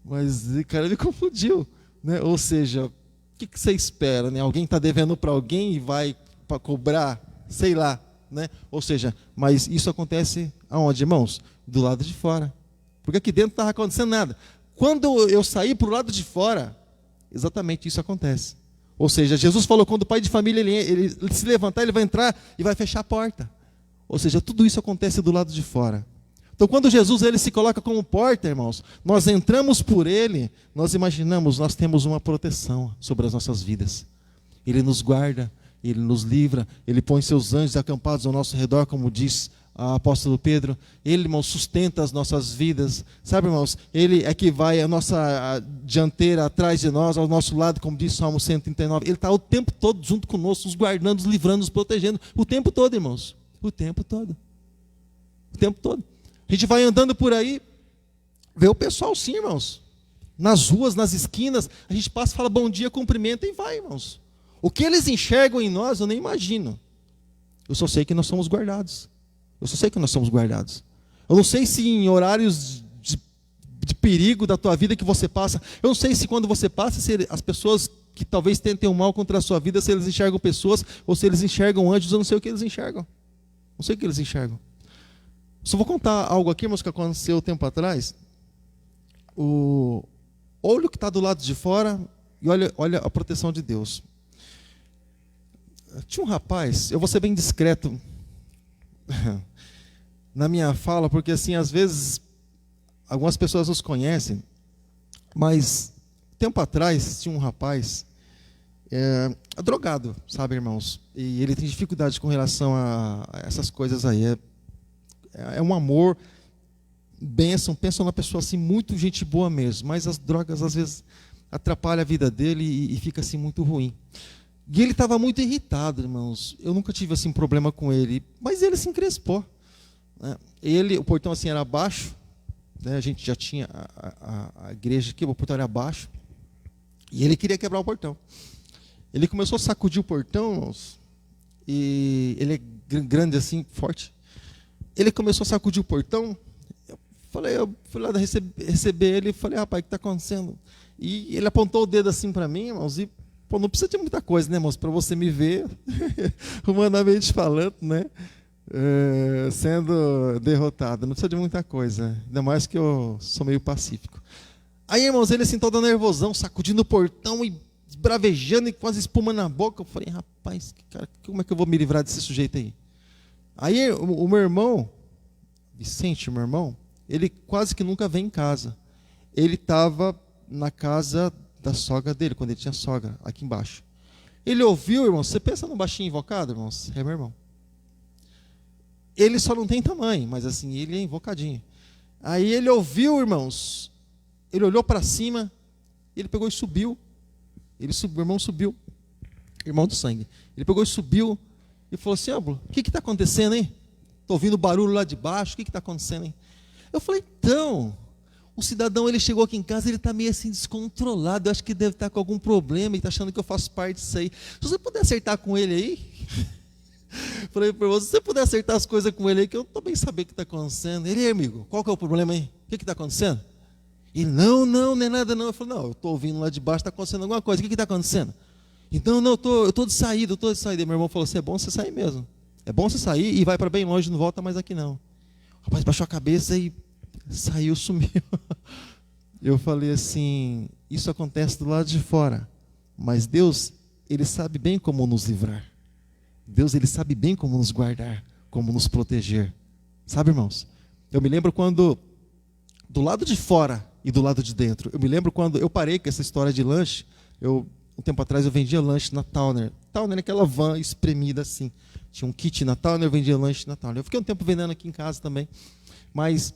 mas o cara me confundiu, né? Ou seja, o que você espera, né? Alguém está devendo para alguém e vai para cobrar, sei lá, né? Ou seja, mas isso acontece aonde, irmãos? Do lado de fora, porque aqui dentro não estava acontecendo nada. Quando eu saí para o lado de fora, exatamente isso acontece. Ou seja, Jesus falou, quando o pai de família ele se levantar, ele vai entrar e vai fechar a porta. Ou seja, tudo isso acontece do lado de fora. Então, quando Jesus ele se coloca como porta, irmãos, nós entramos por ele, nós imaginamos, nós temos uma proteção sobre as nossas vidas. Ele nos guarda, ele nos livra, ele põe seus anjos acampados ao nosso redor, como diz o apóstolo Pedro. Ele, irmãos, sustenta as nossas vidas. Sabe, irmãos, ele é que vai a nossa dianteira atrás de nós, ao nosso lado, como diz Salmo 139. Ele está o tempo todo junto conosco, nos guardando, nos livrando, nos protegendo. O tempo todo, irmãos. O tempo todo. O tempo todo. A gente vai andando por aí, vê o pessoal sim, irmãos. Nas ruas, nas esquinas, a gente passa, fala bom dia, cumprimenta e vai, irmãos. O que eles enxergam em nós, eu nem imagino. Eu só sei que nós somos guardados. Eu só sei que nós somos guardados. Eu não sei se em horários de perigo da tua vida que você passa, eu não sei se quando você passa, se as pessoas que talvez tentem o mal contra a sua vida, se eles enxergam pessoas, ou se eles enxergam anjos, eu não sei o que eles enxergam. Não sei o que eles enxergam. Só vou contar algo aqui, mas que aconteceu tempo atrás. Olha o que está do lado de fora e olha a proteção de Deus. Tinha um rapaz, eu vou ser bem discreto na minha fala, porque assim, às vezes, algumas pessoas nos conhecem, mas tempo atrás tinha um rapaz drogado, sabe, irmãos? E ele tem dificuldade com relação a essas coisas aí. É um amor, bênção, pensa numa pessoa assim, muito gente boa mesmo, mas as drogas às vezes atrapalham a vida dele e fica assim muito ruim. E ele estava muito irritado, irmãos. Eu nunca tive assim problema com ele, mas ele se encrespou, né? O portão assim era baixo, né? A gente já tinha a igreja aqui, o portão era baixo, e ele queria quebrar o portão. Ele começou a sacudir o portão, irmãos, e ele é grande assim, forte. Ele começou a sacudir o portão. Eu fui lá receber ele e falei, rapaz, o que está acontecendo? E ele apontou o dedo assim para mim, irmãos, e não precisa de muita coisa, né, irmãos, para você me ver, humanamente falando, né, sendo derrotado. Não precisa de muita coisa, ainda mais que eu sou meio pacífico. Aí, irmãos, ele assim, todo nervosão, sacudindo o portão e bravejando e quase espuma na boca. Eu falei, rapaz, cara, como é que eu vou me livrar desse sujeito aí? Aí o meu irmão, Vicente, meu irmão, ele quase que nunca vem em casa. Ele estava na casa da sogra dele, quando ele tinha sogra, aqui embaixo. Ele ouviu, irmão, você pensa no baixinho invocado, irmãos? É meu irmão. Ele só não tem tamanho, mas assim, ele é invocadinho. Aí ele ouviu, irmãos, ele olhou para cima, ele pegou e subiu. O irmão subiu, irmão do sangue. Ele pegou e subiu, E falou assim: ó, o que está acontecendo, hein? Estou ouvindo barulho lá de baixo, o que está acontecendo, hein? Eu falei: então, o cidadão, ele chegou aqui em casa, ele está meio assim descontrolado, eu acho que deve estar com algum problema, e está achando que eu faço parte disso aí. Se você puder acertar com ele aí, falei para você, se você puder acertar as coisas com ele aí, que eu também saber o que está acontecendo. Ele: amigo, qual que é o problema aí? O que está acontecendo? E não é nada não. Eu falei: não, eu estou ouvindo lá de baixo, está acontecendo alguma coisa, o que está acontecendo? Então, não, eu estou de saída, E meu irmão falou assim: é bom você sair mesmo. É bom você sair e vai para bem longe, não volta mais aqui não. O rapaz baixou a cabeça e saiu, sumiu. Eu falei assim: isso acontece do lado de fora, mas Deus, Ele sabe bem como nos livrar. Deus, Ele sabe bem como nos guardar, como nos proteger. Sabe, irmãos? Eu me lembro quando, do lado de fora e do lado de dentro, eu me lembro quando eu parei com essa história de lanche. Um tempo atrás eu vendia lanche na Towner. Towner é aquela van espremida assim. Tinha um kit na Towner, eu vendia lanche na Towner. Eu fiquei um tempo vendendo aqui em casa também. Mas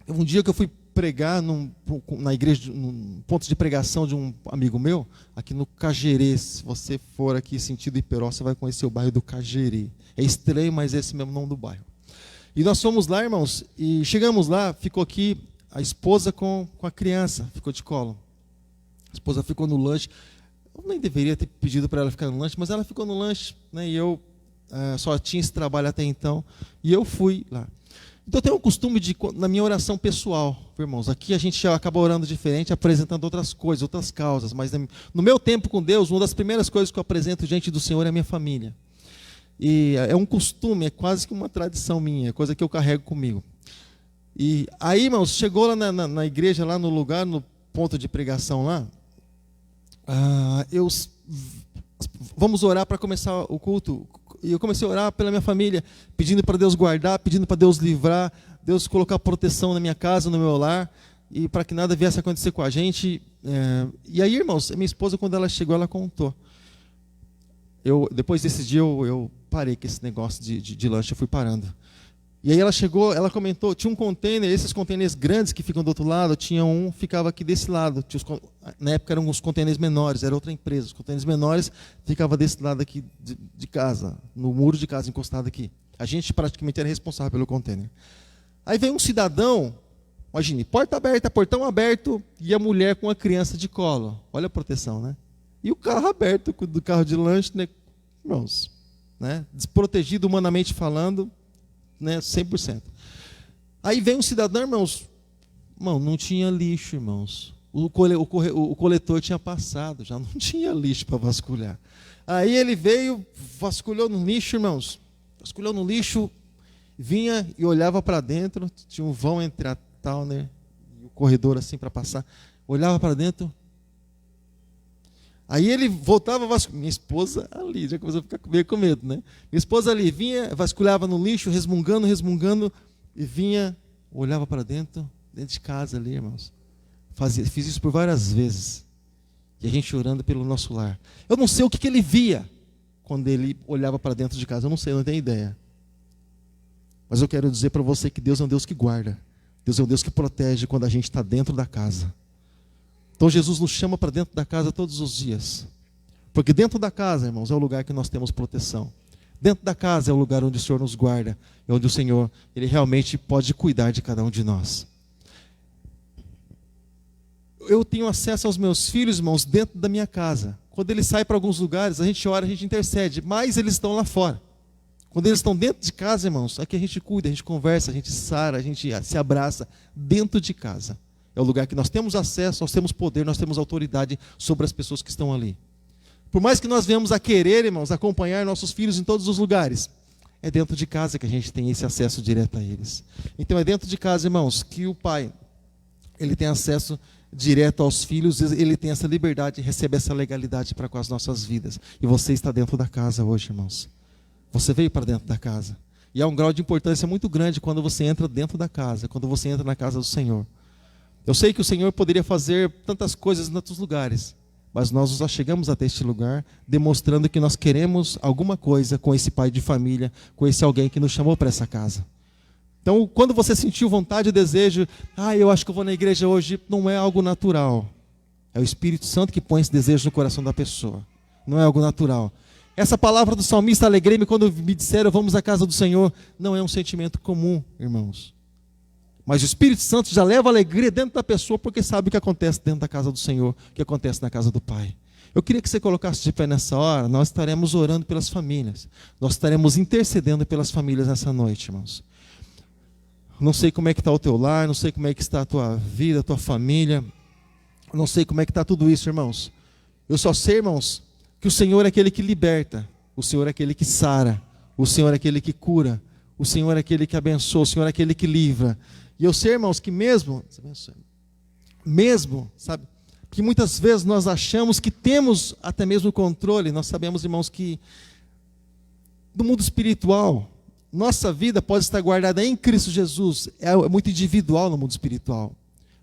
um dia que eu fui pregar na igreja, num ponto de pregação de um amigo meu, aqui no Cajerê. Se você for aqui sentido Iperó, você vai conhecer o bairro do Cajerê. É estranho, mas é esse mesmo nome do bairro. E nós fomos lá, irmãos, e chegamos lá, ficou aqui a esposa com a criança, ficou de colo. A esposa ficou no lanche. Eu nem deveria ter pedido para ela ficar no lanche, mas ela ficou no lanche, né? E eu só tinha esse trabalho até então, e eu fui lá. Então eu tenho o costume de, na minha oração pessoal, irmãos, aqui a gente acaba orando diferente, apresentando outras coisas, outras causas, mas no meu tempo com Deus, uma das primeiras coisas que eu apresento diante do Senhor é a minha família. E é um costume, é quase que uma tradição minha, é coisa que eu carrego comigo. E aí, irmãos, chegou lá na igreja, lá no lugar, no ponto de pregação lá, vamos orar para começar o culto. E eu comecei a orar pela minha família, pedindo para Deus guardar, pedindo para Deus livrar, Deus colocar proteção na minha casa, no meu lar, e para que nada viesse a acontecer com a gente. E aí, irmãos, minha esposa, quando ela chegou, ela contou. Depois desse dia, eu parei com esse negócio de lanche, eu fui parando. E aí ela chegou, ela comentou, tinha um container, esses containers grandes que ficam do outro lado, tinha um, ficava aqui desse lado. Na época eram os containers menores, era outra empresa. Os containers menores ficavam desse lado aqui de casa, no muro de casa encostado aqui. A gente praticamente era responsável pelo container. Aí veio um cidadão, imagine, porta aberta, portão aberto, e a mulher com a criança de colo. Olha a proteção, né? E o carro aberto, do carro de lanche, né? Irmãos, né? Desprotegido humanamente falando, né, 100%. Aí vem um cidadão, irmãos, não tinha lixo, irmãos. O coletor tinha passado, já não tinha lixo para vasculhar. Aí ele veio, vasculhou no lixo, irmãos. Vasculhou no lixo, vinha e olhava para dentro, tinha um vão entre a Towner e o corredor assim para passar. Olhava para dentro. Aí ele voltava, minha esposa ali, já começou a ficar meio com medo, né? Minha esposa ali vinha, vasculhava no lixo, resmungando, e vinha, olhava para dentro de casa ali, irmãos. Fiz isso por várias vezes. E a gente orando pelo nosso lar. Eu não sei o que ele via quando ele olhava para dentro de casa, eu não sei, eu não tenho ideia. Mas eu quero dizer para você que Deus é um Deus que guarda. Deus é um Deus que protege quando a gente está dentro da casa. Então Jesus nos chama para dentro da casa todos os dias. Porque dentro da casa, irmãos, é o lugar que nós temos proteção. Dentro da casa é o lugar onde o Senhor nos guarda. É onde o Senhor, Ele realmente pode cuidar de cada um de nós. Eu tenho acesso aos meus filhos, irmãos, dentro da minha casa. Quando eles saem para alguns lugares, a gente ora, a gente intercede. Mas eles estão lá fora. Quando eles estão dentro de casa, irmãos, aqui a gente cuida, a gente conversa, a gente sara, a gente se abraça dentro de casa. É o lugar que nós temos acesso, nós temos poder, nós temos autoridade sobre as pessoas que estão ali. Por mais que nós venhamos a querer, irmãos, acompanhar nossos filhos em todos os lugares, é dentro de casa que a gente tem esse acesso direto a eles. Então é dentro de casa, irmãos, que o pai, ele tem acesso direto aos filhos, ele tem essa liberdade, recebe essa legalidade para com as nossas vidas. E você está dentro da casa hoje, irmãos. Você veio para dentro da casa. E há um grau de importância muito grande quando você entra dentro da casa, quando você entra na casa do Senhor. Eu sei que o Senhor poderia fazer tantas coisas em outros lugares, mas nós nos achegamos até este lugar, demonstrando que nós queremos alguma coisa com esse pai de família, com esse alguém que nos chamou para essa casa. Então, quando você sentiu vontade e desejo, eu acho que eu vou na igreja hoje, não é algo natural. É o Espírito Santo que põe esse desejo no coração da pessoa. Não é algo natural. Essa palavra do salmista, alegrei-me quando me disseram, vamos à casa do Senhor, não é um sentimento comum, irmãos. Mas o Espírito Santo já leva alegria dentro da pessoa, porque sabe o que acontece dentro da casa do Senhor, o que acontece na casa do Pai. Eu queria que você colocasse de pé nessa hora, nós estaremos orando pelas famílias, nós estaremos intercedendo pelas famílias nessa noite, irmãos. Não sei como é que está o teu lar, não sei como é que está a tua vida, a tua família, não sei como é que está tudo isso, irmãos. Eu só sei, irmãos, que o Senhor é aquele que liberta, o Senhor é aquele que sara, o Senhor é aquele que cura, o Senhor é aquele que abençoa, o Senhor é aquele que livra. E eu sei, irmãos, que mesmo, sabe, que muitas vezes nós achamos que temos até mesmo o controle, nós sabemos, irmãos, que no mundo espiritual, nossa vida pode estar guardada em Cristo Jesus, é muito individual no mundo espiritual.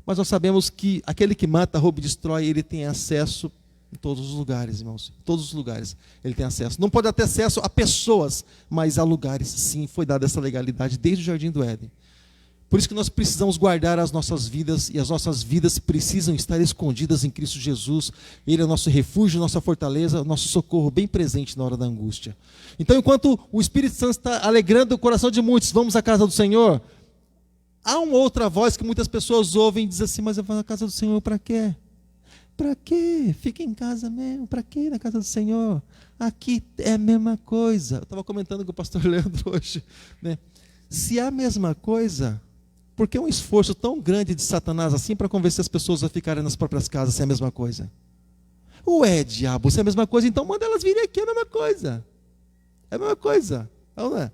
Mas nós sabemos que aquele que mata, rouba e destrói, ele tem acesso em todos os lugares, irmãos. Em todos os lugares ele tem acesso. Não pode ter acesso a pessoas, mas a lugares, sim, foi dada essa legalidade desde o Jardim do Éden. Por isso que nós precisamos guardar as nossas vidas, e as nossas vidas precisam estar escondidas em Cristo Jesus. Ele é o nosso refúgio, nossa fortaleza, nosso socorro bem presente na hora da angústia. Então, enquanto o Espírito Santo está alegrando o coração de muitos, vamos à casa do Senhor, há uma outra voz que muitas pessoas ouvem e dizem assim, mas eu vou na casa do Senhor para quê? Para quê? Fica em casa mesmo. Para quê na casa do Senhor? Aqui é a mesma coisa. Eu estava comentando com o pastor Leandro hoje, né? Se é a mesma coisa, por que um esforço tão grande de Satanás assim para convencer as pessoas a ficarem nas próprias casas se é a mesma coisa? Ué, diabo, se é a mesma coisa, então manda elas virem aqui, é a mesma coisa. É a mesma coisa, não é?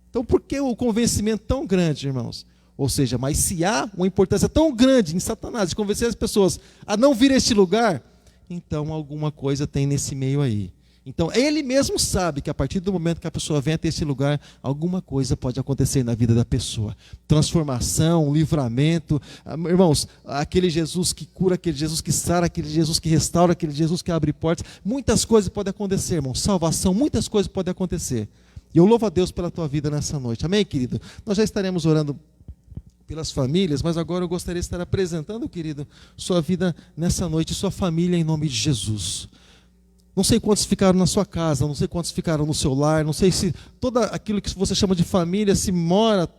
Então por que o convencimento tão grande, irmãos? Ou seja, mas se há uma importância tão grande em Satanás de convencer as pessoas a não vir a este lugar, então alguma coisa tem nesse meio aí. Então ele mesmo sabe que a partir do momento que a pessoa vem até esse lugar, alguma coisa pode acontecer na vida da pessoa. Transformação, livramento. Irmãos, aquele Jesus que cura, aquele Jesus que sara, aquele Jesus que restaura, aquele Jesus que abre portas, muitas coisas podem acontecer, irmãos. Salvação, muitas coisas podem acontecer. E eu louvo a Deus pela tua vida nessa noite. Amém, querido? Nós já estaremos orando pelas famílias, mas agora eu gostaria de estar apresentando, querido, sua vida nessa noite, sua família em nome de Jesus. Não sei quantos ficaram na sua casa, não sei quantos ficaram no seu lar, não sei se todo aquilo que você chama de família se mora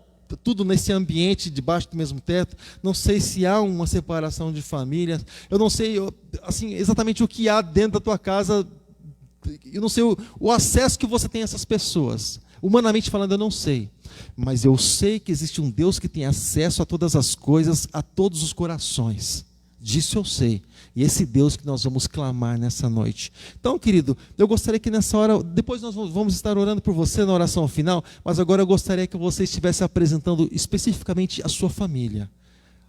tudo nesse ambiente debaixo do mesmo teto, não sei se há uma separação de famílias, eu não sei assim, exatamente o que há dentro da tua casa, eu não sei o acesso que você tem a essas pessoas. Humanamente falando, eu não sei. Mas eu sei que existe um Deus que tem acesso a todas as coisas, a todos os corações. Disso eu sei. E esse Deus que nós vamos clamar nessa noite. Então, querido, eu gostaria que nessa hora, depois nós vamos estar orando por você na oração final, mas agora eu gostaria que você estivesse apresentando especificamente a sua família.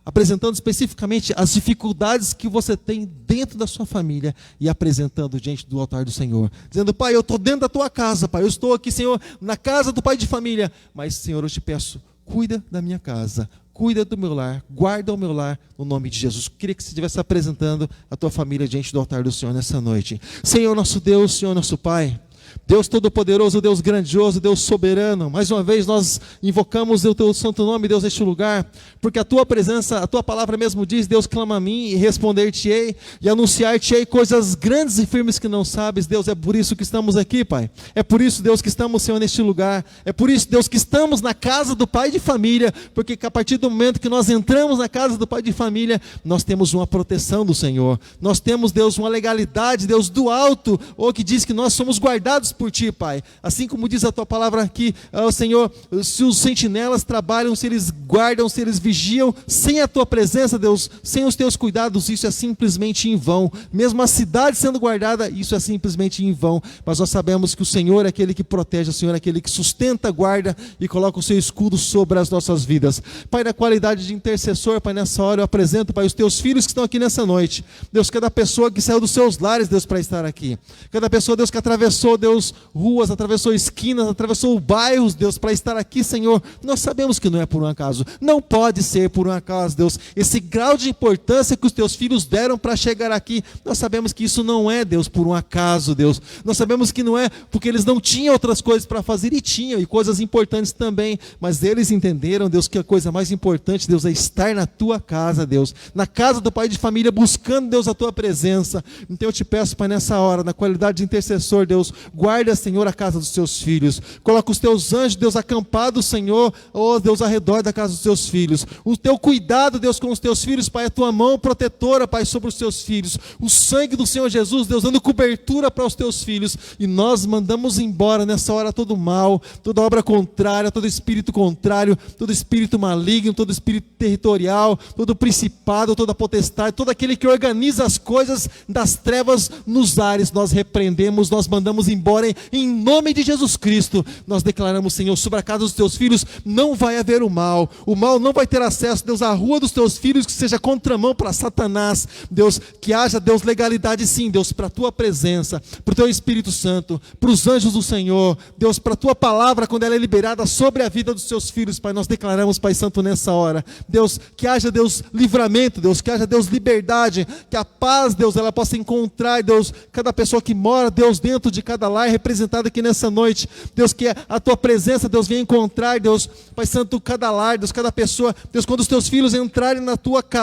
Apresentando especificamente as dificuldades que você tem dentro da sua família e apresentando diante do altar do Senhor. Dizendo, Pai, eu estou dentro da tua casa, Pai, eu estou aqui, Senhor, na casa do pai de família. Mas, Senhor, eu te peço, cuida da minha casa, cuida do meu lar, guarda o meu lar, no nome de Jesus. Eu queria que você estivesse apresentando a tua família diante do altar do Senhor nessa noite. Senhor nosso Deus, Senhor nosso Pai, Deus Todo-Poderoso, Deus Grandioso, Deus Soberano, mais uma vez nós invocamos o Teu santo nome, Deus, neste lugar, porque a Tua presença, a Tua palavra mesmo diz, Deus, clama a mim e responder-te-ei, e anunciar-te-ei coisas grandes e firmes que não sabes. Deus, é por isso que estamos aqui, Pai, é por isso, Deus, que estamos, Senhor, neste lugar, é por isso, Deus, que estamos na casa do Pai de família, porque a partir do momento que nós entramos na casa do Pai de família, nós temos uma proteção do Senhor, nós temos, Deus, uma legalidade, Deus, do alto, que diz que nós somos guardados por Ti, Pai. Assim como diz a Tua palavra aqui, Senhor, se os sentinelas trabalham, se eles guardam, se eles vigiam, sem a Tua presença, Deus, sem os Teus cuidados, isso é simplesmente em vão. Mesmo a cidade sendo guardada, isso é simplesmente em vão. Mas nós sabemos que o Senhor é aquele que protege, o Senhor é aquele que sustenta, guarda e coloca o Seu escudo sobre as nossas vidas. Pai, na qualidade de intercessor, Pai, nessa hora eu apresento, Pai, os Teus filhos que estão aqui nessa noite. Deus, cada pessoa que saiu dos seus lares, Deus, para estar aqui. Cada pessoa, Deus, que atravessou, Deus, ruas, atravessou esquinas, atravessou bairros, Deus, para estar aqui, Senhor. Nós sabemos que não é por um acaso, não pode ser por um acaso, Deus. Esse grau de importância que os Teus filhos deram para chegar aqui, nós sabemos que isso não é, Deus, por um acaso, Deus. Nós sabemos que não é porque eles não tinham outras coisas para fazer, e tinham, e coisas importantes também, mas eles entenderam, Deus, que a coisa mais importante, Deus, é estar na Tua casa, Deus, na casa do pai de família, buscando, Deus, a Tua presença. Então eu te peço, Pai, nessa hora, na qualidade de intercessor, Deus, guarda guarda, Senhor, a casa dos teus filhos. Coloca os teus anjos, Deus, acampados, Senhor, ó Deus, ao redor da casa dos teus filhos. O teu cuidado, Deus, com os teus filhos, Pai, a tua mão protetora, Pai, sobre os teus filhos. O sangue do Senhor Jesus, Deus, dando cobertura para os teus filhos. E nós mandamos embora nessa hora todo mal, toda obra contrária, todo espírito contrário, todo espírito maligno, todo espírito territorial, todo principado, toda potestade, todo aquele que organiza as coisas das trevas nos ares. Nós repreendemos, nós mandamos embora em nome de Jesus Cristo. Nós declaramos, Senhor, sobre a casa dos teus filhos não vai haver o mal não vai ter acesso, Deus, à rua dos teus filhos, que seja contramão para Satanás, Deus, que haja, Deus, legalidade sim, Deus, para a tua presença, para o teu Espírito Santo, para os anjos do Senhor, Deus, para a tua palavra, quando ela é liberada sobre a vida dos teus filhos, Pai, nós declaramos, Pai Santo, nessa hora, Deus, que haja, Deus, livramento, Deus, que haja, Deus, liberdade, que a paz, Deus, ela possa encontrar, Deus, cada pessoa que mora, Deus, dentro de cada lar, representada aqui nessa noite, Deus, que a tua presença, Deus, venha encontrar, Deus, Pai Santo, cada lar, Deus, cada pessoa, Deus, quando os teus filhos entrarem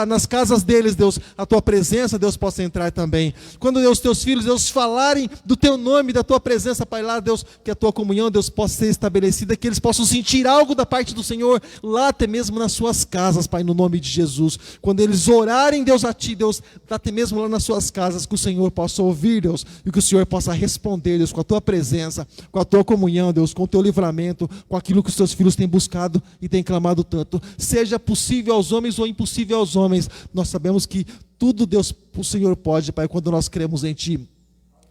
nas casas deles, Deus, a tua presença, Deus, possa entrar também. Quando, Deus, teus filhos, Deus, falarem do teu nome, da tua presença, Pai, lá, Deus, que a tua comunhão, Deus, possa ser estabelecida, que eles possam sentir algo da parte do Senhor, lá até mesmo nas suas casas, Pai, no nome de Jesus. Quando eles orarem, Deus, a ti, Deus, até mesmo lá nas suas casas, que o Senhor possa ouvir, Deus, e que o Senhor possa responder, Deus, com a tua presença, com a tua comunhão, Deus, com o teu livramento, com aquilo que os teus filhos têm buscado e têm clamado tanto. Seja possível aos homens ou impossível aos homens, nós sabemos que tudo, Deus, o Senhor pode, Pai, quando nós cremos em ti.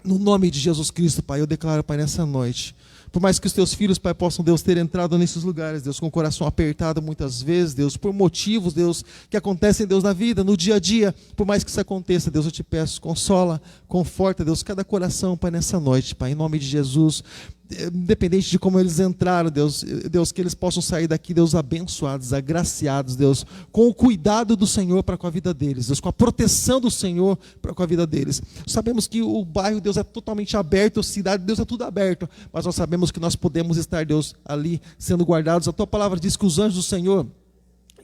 No nome de Jesus Cristo, Pai, eu declaro, Pai, nessa noite, por mais que os teus filhos, Pai, possam, Deus, ter entrado nesses lugares, Deus, com o coração apertado muitas vezes, Deus, por motivos, Deus, que acontecem, Deus, na vida, no dia a dia, por mais que isso aconteça, Deus, eu te peço, consola, conforta, Deus, cada coração, Pai, nessa noite, Pai, em nome de Jesus, independente de como eles entraram, Deus, que eles possam sair daqui, Deus, abençoados, agraciados, Deus, com o cuidado do Senhor para com a vida deles, Deus, com a proteção do Senhor para com a vida deles. Sabemos que o bairro, Deus, é totalmente aberto, a cidade, Deus, é tudo aberto, mas nós sabemos que nós podemos estar, Deus, ali sendo guardados. A tua palavra diz que os anjos do Senhor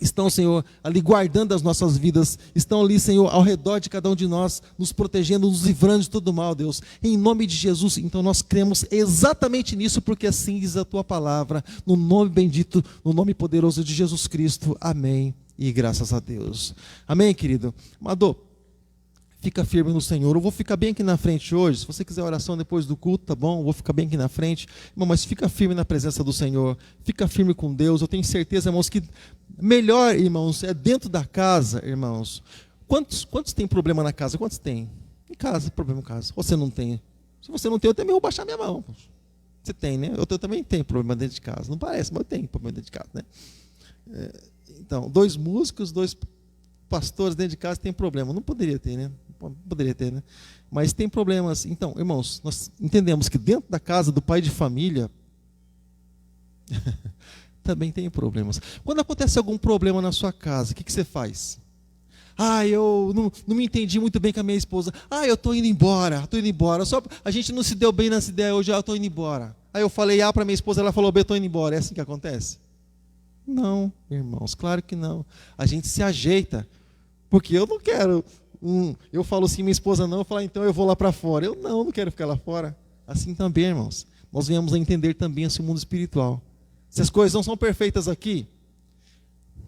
estão, Senhor, ali guardando as nossas vidas, estão ali, Senhor, ao redor de cada um de nós, nos protegendo, nos livrando de todo mal, Deus, em nome de Jesus. Então nós cremos exatamente nisso, porque assim diz a tua palavra, no nome bendito, no nome poderoso de Jesus Cristo, amém, e graças a Deus. Amém, querido? Amado, fica firme no Senhor. Eu vou ficar bem aqui na frente hoje. Se você quiser oração depois do culto, tá bom? Eu vou ficar bem aqui na frente. Irmão, mas fica firme na presença do Senhor. Fica firme com Deus. Eu tenho certeza, irmãos, que melhor, irmãos, é dentro da casa, irmãos. Quantos tem problema na casa? Quantos tem? Em casa, problema em casa. Você não tem? Se você não tem, eu também vou baixar minha mão. Você tem, né? Eu também tenho problema dentro de casa. Não parece, mas eu tenho problema dentro de casa, né? Então, 2 músicos, 2 pastores dentro de casa tem problema. Não poderia ter, né? Poderia ter, né? Mas tem problemas. Então, irmãos, nós entendemos que dentro da casa do pai de família também tem problemas. Quando acontece algum problema na sua casa, o que você faz? Eu não me entendi muito bem com a minha esposa. Eu estou indo embora. Só a gente não se deu bem nessa ideia hoje, eu estou indo embora. Aí eu falei A para minha esposa, ela falou B, estou indo embora. É assim que acontece? Não, irmãos, claro que não. A gente se ajeita, porque eu não quero. Eu falo assim, minha esposa não, eu falo, então eu vou lá para fora. Eu não quero ficar lá fora. Assim também, irmãos. Nós viemos a entender também esse mundo espiritual. Se as coisas não são perfeitas aqui,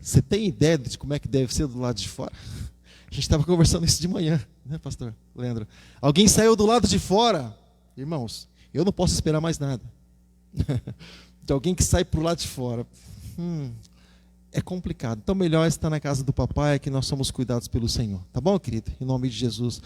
você tem ideia de como é que deve ser do lado de fora? A gente estava conversando isso de manhã, né, pastor Leandro? Alguém saiu do lado de fora, irmãos, eu não posso esperar mais nada. De alguém que sai para o lado de fora. É complicado. Então melhor estar na casa do papai, que nós somos cuidados pelo Senhor. Tá bom, querido? Em nome de Jesus.